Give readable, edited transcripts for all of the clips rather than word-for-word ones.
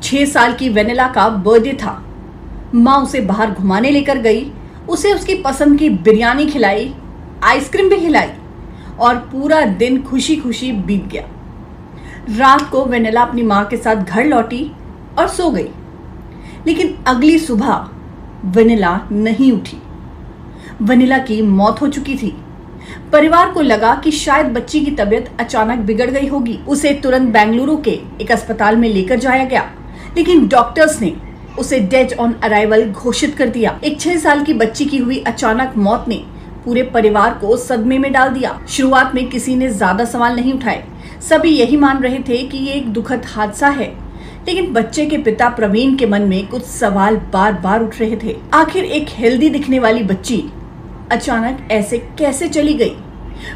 6 साल की वेनिला का बर्थडे था। माँ उसे बाहर घुमाने लेकर गई, उसे उसकी पसंद की बिरयानी खिलाई, आइसक्रीम भी खिलाई और पूरा दिन खुशी खुशी बीत गया। रात को वेनिला अपनी माँ के साथ घर लौटी और सो गई, लेकिन अगली सुबह वेनिला नहीं उठी। वेनिला की मौत हो चुकी थी। परिवार को लगा कि शायद बच्ची की तबीयत अचानक बिगड़ गई होगी। उसे तुरंत बेंगलुरु के एक अस्पताल में लेकर जाया गया, लेकिन डॉक्टर्स ने उसे डेड ऑन अराइवल घोषित कर दिया। एक 6 साल की बच्ची की हुई अचानक मौत ने पूरे परिवार को सदमे में डाल दिया। शुरुआत में किसी ने ज्यादा सवाल नहीं उठाए। सभी यही मान रहे थे कि ये एक दुखद हादसा है, लेकिन बच्चे के पिता प्रवीण के मन में कुछ सवाल बार बार उठ रहे थे। आखिर एक हेल्दी दिखने वाली बच्ची अचानक ऐसे कैसे चली गई?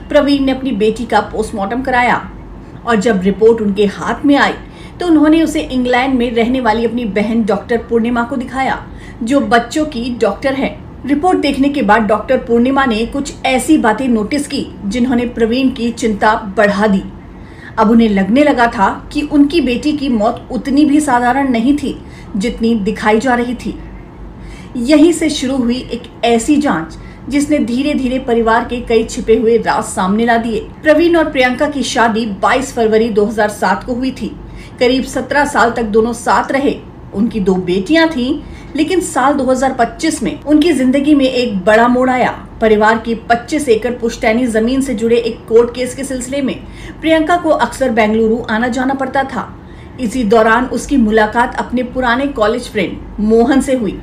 प्रवीण ने अपनी बेटी का पोस्टमार्टम कराया और जब रिपोर्ट उनके हाथ में आई तो उन्होंने उसे इंग्लैंड में रहने वाली अपनी बहन डॉक्टर पूर्णिमा को दिखाया, जो बच्चों की डॉक्टर है। रिपोर्ट देखने के बाद डॉक्टर पूर्णिमा ने कुछ ऐसी बातें नोटिस की जिन्होंने प्रवीण की चिंता बढ़ा दी। अब उन्हें लगने लगा था कि उनकी बेटी की मौत उतनी भी साधारण नहीं थी जितनी दिखाई जा रही थी। यहीं से शुरू हुई एक ऐसी जांच जिसने धीरे धीरे परिवार के कई छिपे हुए राज सामने ला दिए। प्रवीण और प्रियंका की शादी 22 फरवरी 2007 को हुई थी। करीब 17 साल तक दोनों साथ रहे। उनकी 2 बेटियां थीं, लेकिन साल 2025 में उनकी जिंदगी में एक बड़ा मोड़ आया। परिवार की 25 एकड़ पुश्तैनी जमीन से जुड़े एक कोर्ट केस के सिलसिले में प्रियंका को अक्सर बेंगलुरु आना जाना पड़ता था। इसी दौरान उसकी मुलाकात अपने पुराने कॉलेज फ्रेंड मोहन से हुई।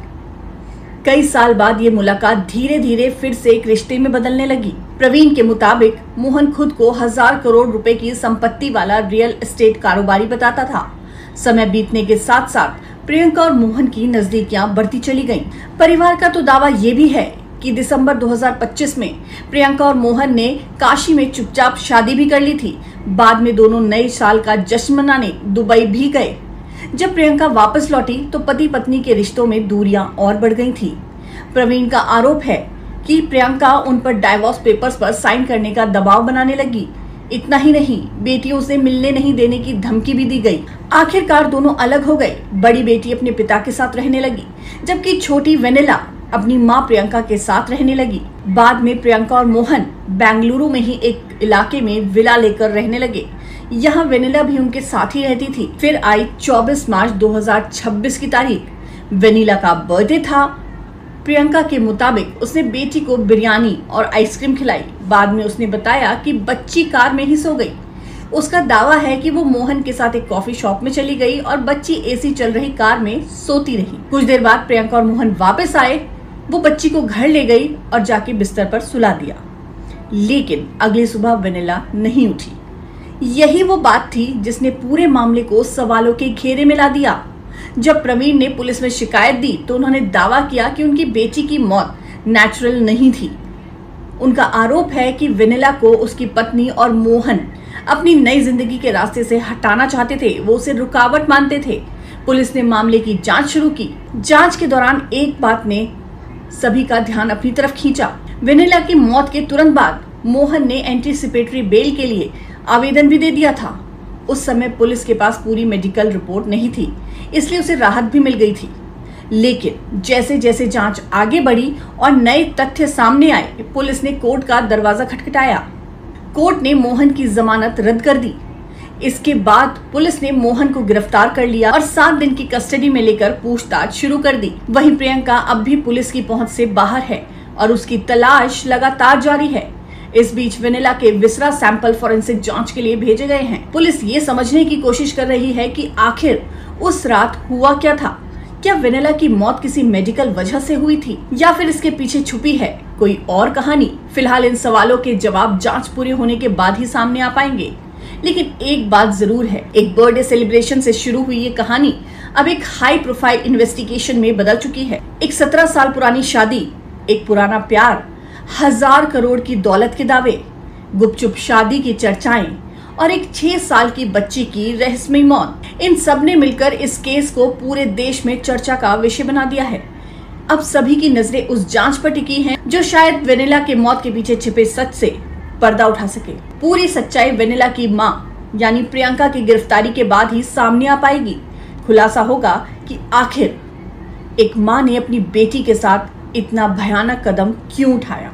कई साल बाद ये मुलाकात धीरे धीरे फिर से एक रिश्ते में बदलने लगी। प्रवीण के मुताबिक मोहन खुद को 1000 करोड़ रुपए की संपत्ति वाला रियल एस्टेट कारोबारी बताता था। समय बीतने के साथ साथ प्रियंका और मोहन की नजदीकियां बढ़ती चली गईं। परिवार का तो दावा ये भी है कि दिसंबर 2025 में प्रियंका और मोहन ने काशी में चुपचाप शादी भी कर ली थी। बाद में दोनों नए साल का जश्न मनाने दुबई भी गए। जब प्रियंका वापस लौटी तो पति पत्नी के रिश्तों में दूरियां और बढ़ गई थी। प्रवीण का आरोप है कि प्रियंका उन पर डाइवोर्स पेपर्स पर साइन करने का दबाव बनाने लगी। इतना ही नहीं, बेटियों से मिलने नहीं देने की धमकी भी दी गई। आखिरकार दोनों अलग हो गए। बड़ी बेटी अपने पिता के साथ रहने लगी, जबकि छोटी वेनिला अपनी माँ प्रियंका के साथ रहने लगी। बाद में प्रियंका और मोहन बेंगलुरु में ही एक इलाके में विला लेकर रहने लगे। यहाँ वेनिला भी उनके साथ ही रहती थी। फिर आई 24 मार्च 2026 की तारीख। वेनिला का बर्थडे था। प्रियंका के मुताबिक उसने बेटी को बिरयानी और आइसक्रीम खिलाई। बाद में उसने बताया कि बच्ची कार में ही सो गई। उसका दावा है कि वो मोहन के साथ एक कॉफी शॉप में चली गई और बच्ची एसी चल रही कार में सोती रही। कुछ देर बाद प्रियंका और मोहन वापस आए। वो बच्ची को घर ले गई और जाके बिस्तर पर सुला दिया, लेकिन अगली सुबह वेनिला नहीं उठी। यही वो बात थी जिसने पूरे मामले को सवालों के घेरे में ला दिया। जब प्रवीण ने पुलिस में शिकायत दी तो उन्होंने दावा किया कि उनकी बेटी की मौत नेचुरल नहीं थी। उनका आरोप है कि वेनिला को उसकी पत्नी और मोहन अपनी नई जिंदगी के रास्ते से हटाना चाहते थे। वो उसे रुकावट मानते थे। पुलिस ने मामले की जांच शुरू की। जांच के दौरान एक बात ने सभी का ध्यान अपनी तरफ खींचा। वेनिला की मौत के तुरंत बाद मोहन ने एंटीसिपेटरी बेल के लिए आवेदन भी दे दिया था। उस समय पुलिस के पास पूरी मेडिकल रिपोर्ट नहीं थी, इसलिए उसे राहत भी मिल गई थी। लेकिन जैसे जैसे जांच आगे बढ़ी और नए तथ्य सामने आए, पुलिस ने कोर्ट का दरवाजा खटखटाया। कोर्ट ने मोहन की जमानत रद्द कर दी। इसके बाद पुलिस ने मोहन को गिरफ्तार कर लिया और 7 दिन की कस्टडी में लेकर पूछताछ शुरू कर दी। वहीं प्रियंका अब भी पुलिस की पहुंच से बाहर है और उसकी तलाश लगातार जारी है। इस बीच वेनिला के विसरा सैंपल फॉरेंसिक जांच के लिए भेजे गए हैं। पुलिस ये समझने की कोशिश कर रही है कि आखिर उस रात हुआ क्या था। क्या वेनिला की मौत किसी मेडिकल वजह से हुई थी या फिर इसके पीछे छुपी है कोई और कहानी? फिलहाल इन सवालों के जवाब जांच पूरी होने के बाद ही सामने आ पाएंगे। लेकिन एक बात जरूर है, एक बर्थडे सेलिब्रेशन से शुरू हुई ये कहानी अब एक हाई प्रोफाइल इन्वेस्टिगेशन में बदल चुकी है। एक 17 साल पुरानी शादी, एक पुराना प्यार, 1000 करोड़ की दौलत के दावे, गुपचुप शादी की चर्चाएं और एक 6 साल की बच्ची की रहस्यमयी मौत, इन सब ने मिलकर इस केस को पूरे देश में चर्चा का विषय बना दिया है। अब सभी की नजरें उस जांच पर टिकी हैं जो शायद वेनिला के मौत के पीछे छिपे सच से पर्दा उठा सके। पूरी सच्चाई वेनिला की मां यानी प्रियंका की गिरफ्तारी के बाद ही सामने आ पाएगी। खुलासा होगा कि आखिर एक मां ने अपनी बेटी के साथ इतना भयानक कदम क्यों उठाया।